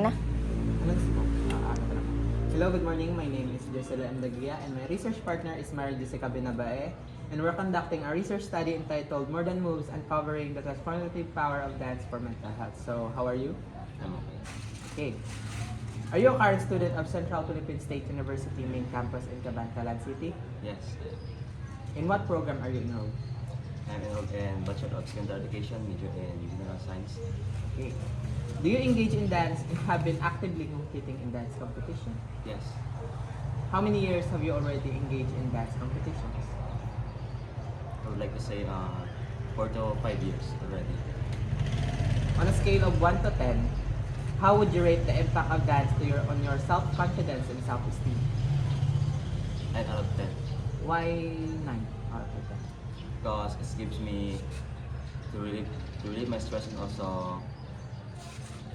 Na. Hello, good morning. My name is Josela Andagria and my research partner is Mary Jessica Binabae, and we're conducting a research study entitled More Than Moves, Uncovering the Transformative Power of Dance for Mental Health. So, how are you? I'm okay. Okay. Are you a current student of Central Philippine State University main campus in Cabantalan City? Yes, In what program are you enrolled? I'm enrolled in Bachelor of Secondary Education, major in General Science. Okay. Do you engage in dance and have been actively competing in dance competition? Yes, How many years have you already engaged in dance competitions? I would like to say 4 to 5 years already. On a scale of 1 to 10, how would you rate the impact of dance on your self-confidence and self-esteem? 9 out of 10 Why 9 out of 10? because it gives me to relieve my stress and also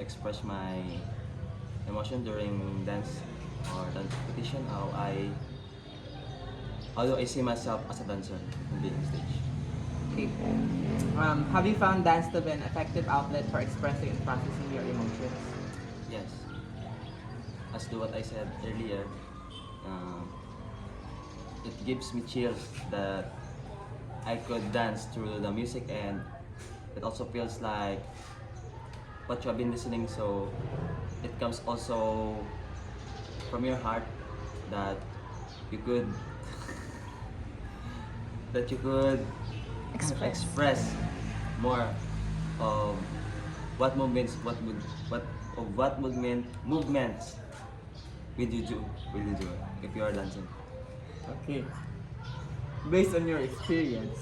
express my emotion during dance or dance competition. How do I see myself as a dancer in the stage? Okay. Have you found dance to be an effective outlet for expressing and processing your emotions? Yes, as to what I said earlier, it gives me chills that I could dance through the music, and it also feels like what you have been listening, so it comes also from your heart that you could that you could express more of what movements movements will you do if you are dancing. Okay. Based on your experience,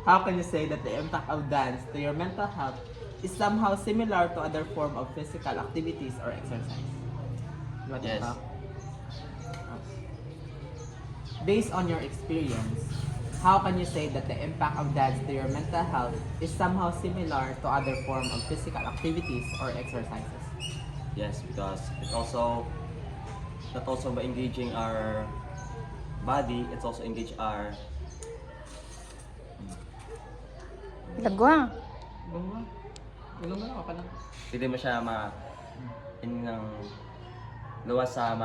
how can you say that the impact of dance to your mental health is somehow similar to other form of physical activities or exercise? You want to Yes. talk? Based on your experience, how can you say that the impact of dance to your mental health is somehow similar to other form of physical activities or exercises? Yes, because it also not also by engaging our body, it's also engage our Lagwa. Bunga. Ilong mo ka lang. pwede mo siya in ng luwas sa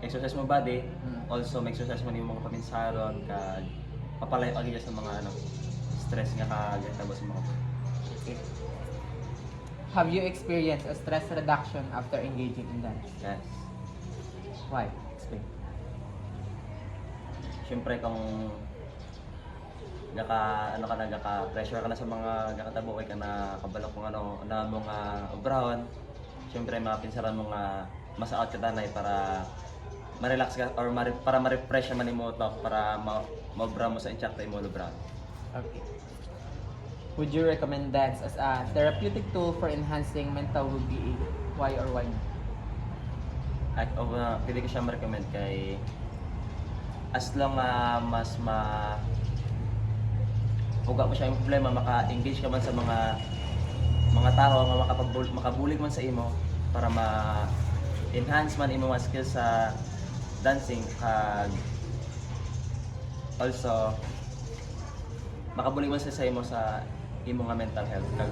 exercise mo body, also ma-exercise mo yung mga paminsaron kag papalay agi sa mga stress nga tabos mo. Okay. Have you experienced a stress reduction after engaging in dance? Yes. Why? Explain. Siyempre kung naka-pressure ka na sa mga nakatabuhay ka na kabalo kung na mga obrahon, siyempre mga pinsaran mo nga masaot ka tanay para ma-relax ka or para ma-refresh man imo to para maobra mo sa inchakta imo lubra. Okay. Would you recommend dance as a therapeutic tool for enhancing mental well-being? Why or why not? At pwede ko siya ma-recommend kay as long mas uga mo siya yung problema, maka-engage ka man sa mga tao nga makabulig man sa imo para ma-enhance man imo mga skills sa dancing kag also makabulig man sa imo sa imo nga mental health kag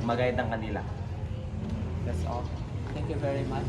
mag-guide ang kanila. That's all. Thank you very much.